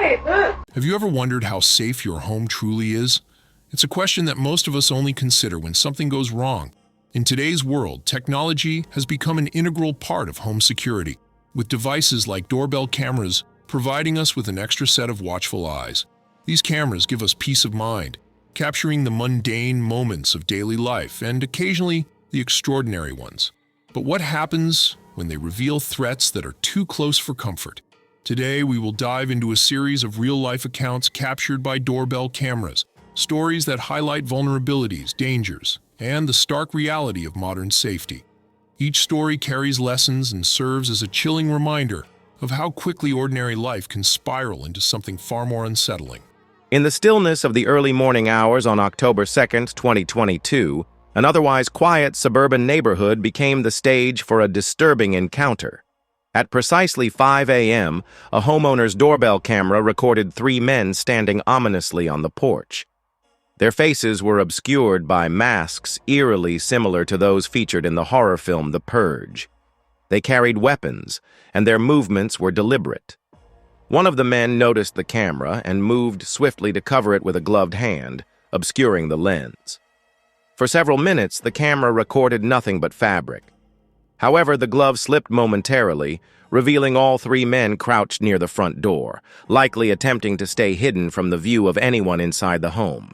Have you ever wondered how safe your home truly is? It's a question that most of us only consider when something goes wrong. In today's world, technology has become an integral part of home security, with devices like doorbell cameras providing us with an extra set of watchful eyes. These cameras give us peace of mind, capturing the mundane moments of daily life and occasionally the extraordinary ones. But what happens when they reveal threats that are too close for comfort? Today, we will dive into a series of real-life accounts captured by doorbell cameras, stories that highlight vulnerabilities, dangers, and the stark reality of modern safety. Each story carries lessons and serves as a chilling reminder of how quickly ordinary life can spiral into something far more unsettling. In the stillness of the early morning hours on October 2nd, 2022, an otherwise quiet suburban neighborhood became the stage for a disturbing encounter. At precisely 5 a.m., a homeowner's doorbell camera recorded 3 men standing ominously on the porch. Their faces were obscured by masks eerily similar to those featured in the horror film The Purge. They carried weapons, and their movements were deliberate. One of the men noticed the camera and moved swiftly to cover it with a gloved hand, obscuring the lens. For several minutes, the camera recorded nothing but fabric. However, the glove slipped momentarily, revealing all 3 men crouched near the front door, likely attempting to stay hidden from the view of anyone inside the home.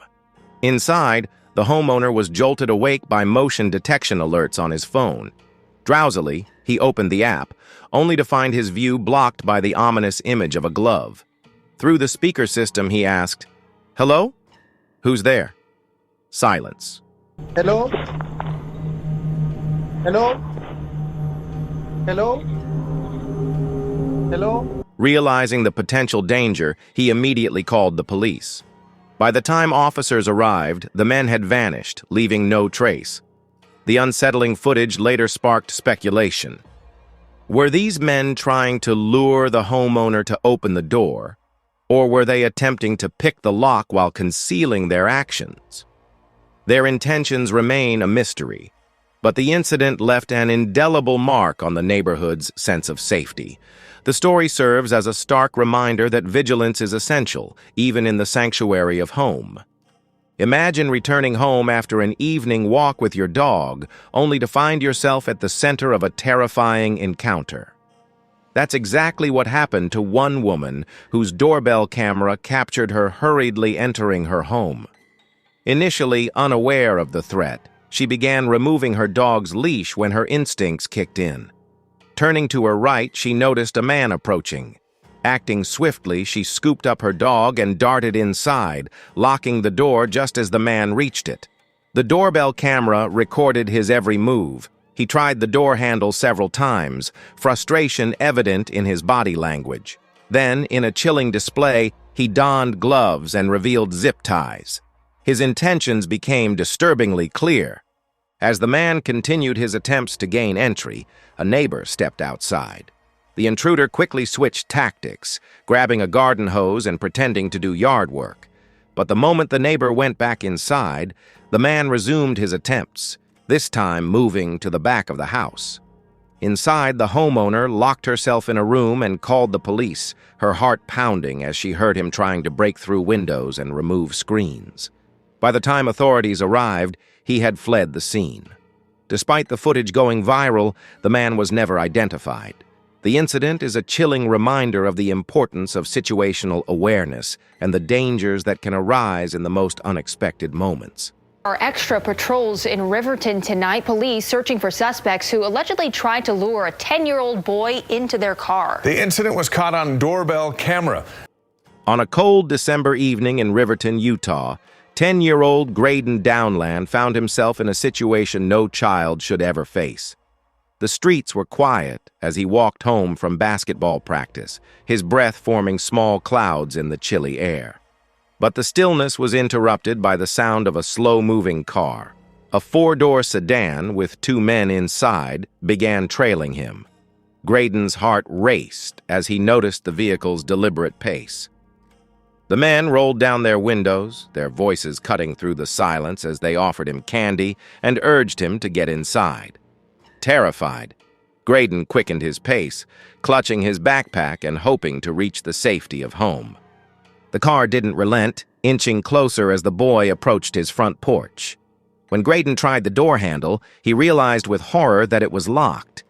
Inside, the homeowner was jolted awake by motion detection alerts on his phone. Drowsily, he opened the app, only to find his view blocked by the ominous image of a glove. Through the speaker system, he asked, "Hello? Who's there?" Silence. Hello? Hello? Hello? Hello? Realizing the potential danger, he immediately called the police. By the time officers arrived, the men had vanished, leaving no trace. The unsettling footage later sparked speculation. Were these men trying to lure the homeowner to open the door, or were they attempting to pick the lock while concealing their actions? Their intentions remain a mystery, but the incident left an indelible mark on the neighborhood's sense of safety. The story serves as a stark reminder that vigilance is essential, even in the sanctuary of home. Imagine returning home after an evening walk with your dog, only to find yourself at the center of a terrifying encounter. That's exactly what happened to one woman whose doorbell camera captured her hurriedly entering her home. Initially unaware of the threat, she began removing her dog's leash when her instincts kicked in. Turning to her right, she noticed a man approaching. Acting swiftly, she scooped up her dog and darted inside, locking the door just as the man reached it. The doorbell camera recorded his every move. He tried the door handle several times, frustration evident in his body language. Then, in a chilling display, he donned gloves and revealed zip ties. His intentions became disturbingly clear. As the man continued his attempts to gain entry, a neighbor stepped outside. The intruder quickly switched tactics, grabbing a garden hose and pretending to do yard work. But the moment the neighbor went back inside, the man resumed his attempts, this time moving to the back of the house. Inside, the homeowner locked herself in a room and called the police, her heart pounding as she heard him trying to break through windows and remove screens. By the time authorities arrived, he had fled the scene. Despite the footage going viral, the man was never identified. The incident is a chilling reminder of the importance of situational awareness and the dangers that can arise in the most unexpected moments. Our extra patrols in Riverton tonight. Police searching for suspects who allegedly tried to lure a 10-year-old boy into their car. The incident was caught on doorbell camera. On a cold December evening in Riverton, Utah, 10-year-old Graydon Downland found himself in a situation no child should ever face. The streets were quiet as he walked home from basketball practice, his breath forming small clouds in the chilly air. But the stillness was interrupted by the sound of a slow-moving car. A 4-door sedan with 2 men inside began trailing him. Graydon's heart raced as he noticed the vehicle's deliberate pace. The men rolled down their windows, their voices cutting through the silence as they offered him candy and urged him to get inside. Terrified, Graydon quickened his pace, clutching his backpack and hoping to reach the safety of home. The car didn't relent, inching closer as the boy approached his front porch. When Graydon tried the door handle, he realized with horror that it was locked.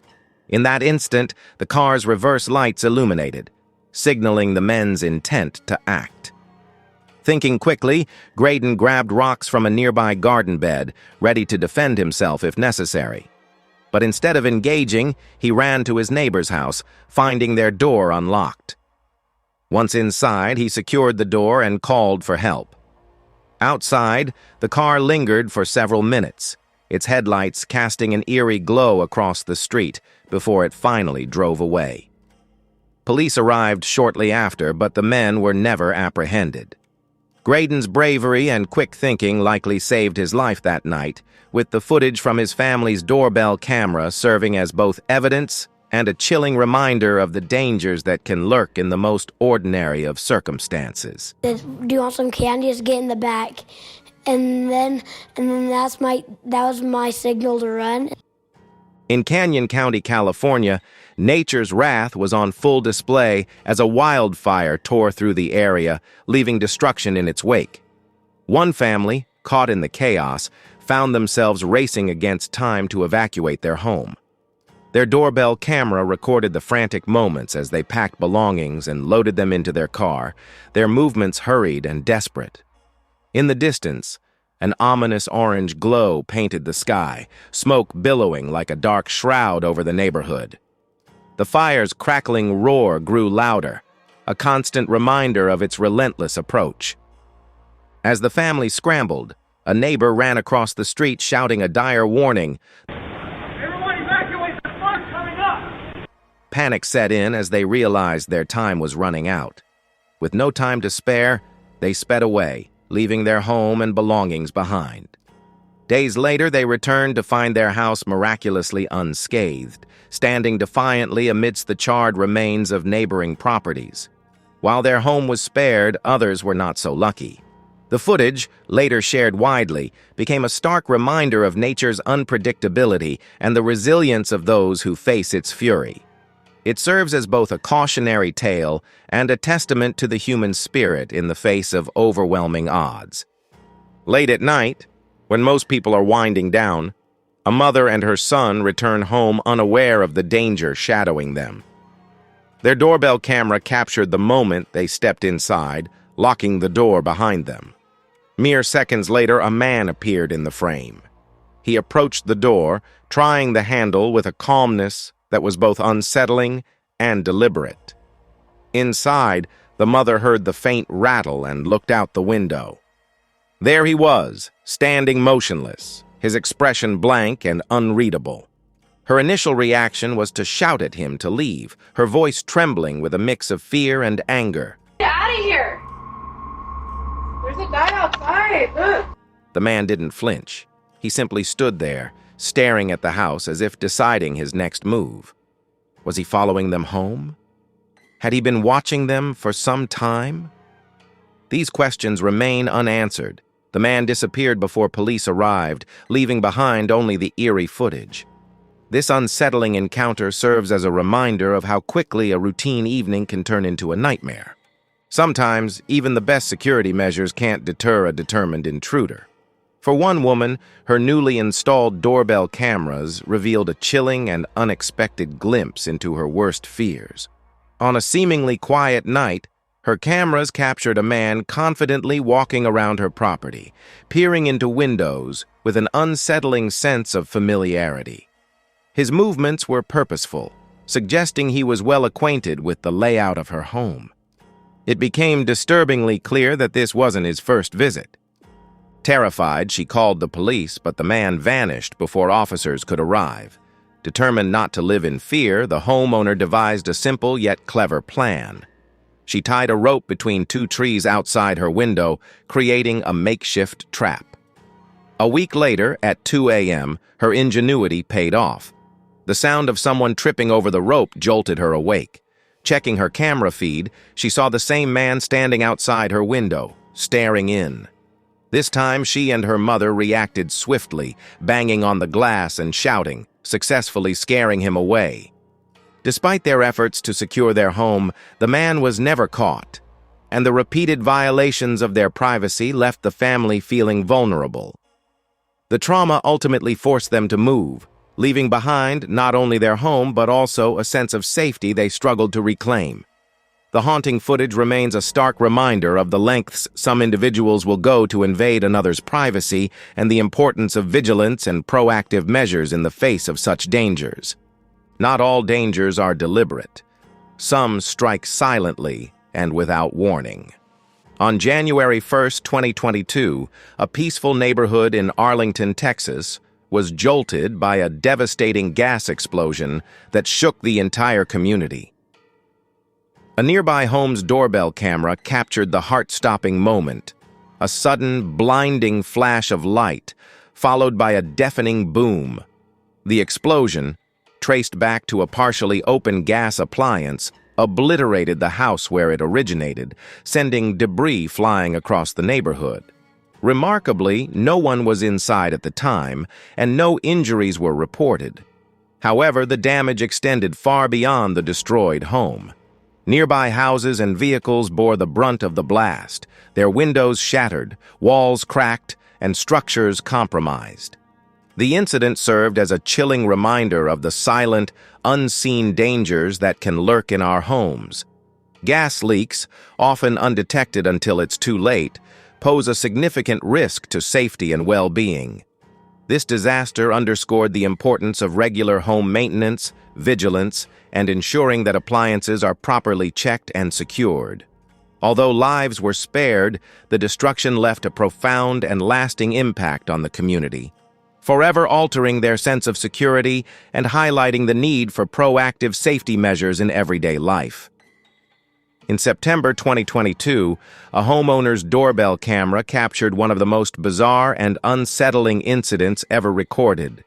In that instant, the car's reverse lights illuminated, signaling the men's intent to act. Thinking quickly, Graydon grabbed rocks from a nearby garden bed, ready to defend himself if necessary. But instead of engaging, he ran to his neighbor's house, finding their door unlocked. Once inside, he secured the door and called for help. Outside, the car lingered for several minutes, its headlights casting an eerie glow across the street before it finally drove away. Police arrived shortly after, but the men were never apprehended. Graydon's bravery and quick thinking likely saved his life that night, with the footage from his family's doorbell camera serving as both evidence and a chilling reminder of the dangers that can lurk in the most ordinary of circumstances. Do you want some candy? Just get in the back. And then that was my signal to run. In Canyon County, California, nature's wrath was on full display as a wildfire tore through the area, leaving destruction in its wake. One family, caught in the chaos, found themselves racing against time to evacuate their home. Their doorbell camera recorded the frantic moments as they packed belongings and loaded them into their car, their movements hurried and desperate. In the distance, an ominous orange glow painted the sky, smoke billowing like a dark shroud over the neighborhood. The fire's crackling roar grew louder, a constant reminder of its relentless approach. As the family scrambled, a neighbor ran across the street shouting a dire warning. Panic set in as they realized their time was running out. With no time to spare, they sped away, leaving their home and belongings behind. Days later, they returned to find their house miraculously unscathed, standing defiantly amidst the charred remains of neighboring properties. While their home was spared, others were not so lucky. The footage, later shared widely, became a stark reminder of nature's unpredictability and the resilience of those who face its fury. It serves as both a cautionary tale and a testament to the human spirit in the face of overwhelming odds. Late at night, when most people are winding down, a mother and her son return home unaware of the danger shadowing them. Their doorbell camera captured the moment they stepped inside, locking the door behind them. Mere seconds later, a man appeared in the frame. He approached the door, trying the handle with a calmness that was both unsettling and deliberate. Inside, the mother heard the faint rattle and looked out the window. There he was, standing motionless, his expression blank and unreadable. Her initial reaction was to shout at him to leave, her voice trembling with a mix of fear and anger. Get out of here! There's a guy outside, look! The man didn't flinch. He simply stood there, staring at the house as if deciding his next move. Was he following them home? Had he been watching them for some time? These questions remain unanswered. The man disappeared before police arrived, leaving behind only the eerie footage. This unsettling encounter serves as a reminder of how quickly a routine evening can turn into a nightmare. Sometimes, even the best security measures can't deter a determined intruder. For one woman, her newly installed doorbell cameras revealed a chilling and unexpected glimpse into her worst fears. On a seemingly quiet night, her cameras captured a man confidently walking around her property, peering into windows with an unsettling sense of familiarity. His movements were purposeful, suggesting he was well acquainted with the layout of her home. It became disturbingly clear that this wasn't his first visit. Terrified, she called the police, but the man vanished before officers could arrive. Determined not to live in fear, the homeowner devised a simple yet clever plan. She tied a rope between two trees outside her window, creating a makeshift trap. A week later, at 2 a.m., her ingenuity paid off. The sound of someone tripping over the rope jolted her awake. Checking her camera feed, she saw the same man standing outside her window, staring in. This time, she and her mother reacted swiftly, banging on the glass and shouting, successfully scaring him away. Despite their efforts to secure their home, the man was never caught. and the repeated violations of their privacy left the family feeling vulnerable. The trauma ultimately forced them to move, leaving behind not only their home but also a sense of safety they struggled to reclaim. The haunting footage remains a stark reminder of the lengths some individuals will go to invade another's privacy and the importance of vigilance and proactive measures in the face of such dangers. Not all dangers are deliberate. Some strike silently and without warning. On January 1, 2022, a peaceful neighborhood in Arlington, Texas, was jolted by a devastating gas explosion that shook the entire community. A nearby home's doorbell camera captured the heart-stopping moment, a sudden, blinding flash of light, followed by a deafening boom. The explosion, traced back to a partially open gas appliance, obliterated the house where it originated, sending debris flying across the neighborhood. Remarkably, no one was inside at the time, and no injuries were reported. However, the damage extended far beyond the destroyed home. Nearby houses and vehicles bore the brunt of the blast, their windows shattered, walls cracked, and structures compromised. The incident served as a chilling reminder of the silent, unseen dangers that can lurk in our homes. Gas leaks, often undetected until it's too late, pose a significant risk to safety and well-being. This disaster underscored the importance of regular home maintenance, vigilance, and ensuring that appliances are properly checked and secured. Although lives were spared, the destruction left a profound and lasting impact on the community, forever altering their sense of security and highlighting the need for proactive safety measures in everyday life. In September 2022, a homeowner's doorbell camera captured one of the most bizarre and unsettling incidents ever recorded.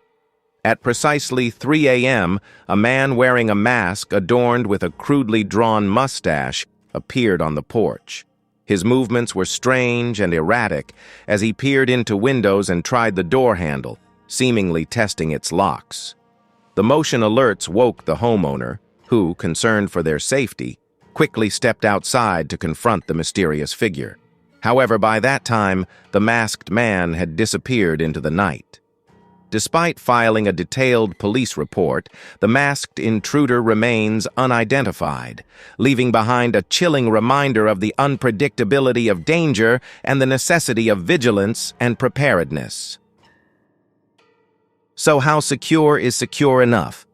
At precisely 3 a.m., a man wearing a mask adorned with a crudely drawn mustache appeared on the porch. His movements were strange and erratic as he peered into windows and tried the door handle, seemingly testing its locks. The motion alerts woke the homeowner, who, concerned for their safety, quickly stepped outside to confront the mysterious figure. However, by that time, the masked man had disappeared into the night. Despite filing a detailed police report, the masked intruder remains unidentified, leaving behind a chilling reminder of the unpredictability of danger and the necessity of vigilance and preparedness. So how secure is secure enough?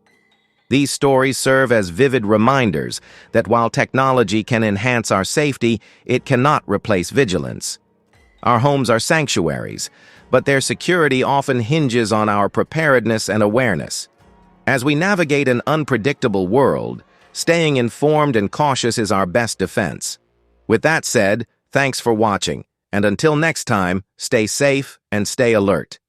These stories serve as vivid reminders that while technology can enhance our safety, it cannot replace vigilance. Our homes are sanctuaries, but their security often hinges on our preparedness and awareness. As we navigate an unpredictable world, staying informed and cautious is our best defense. With that said, thanks for watching, and until next time, stay safe and stay alert.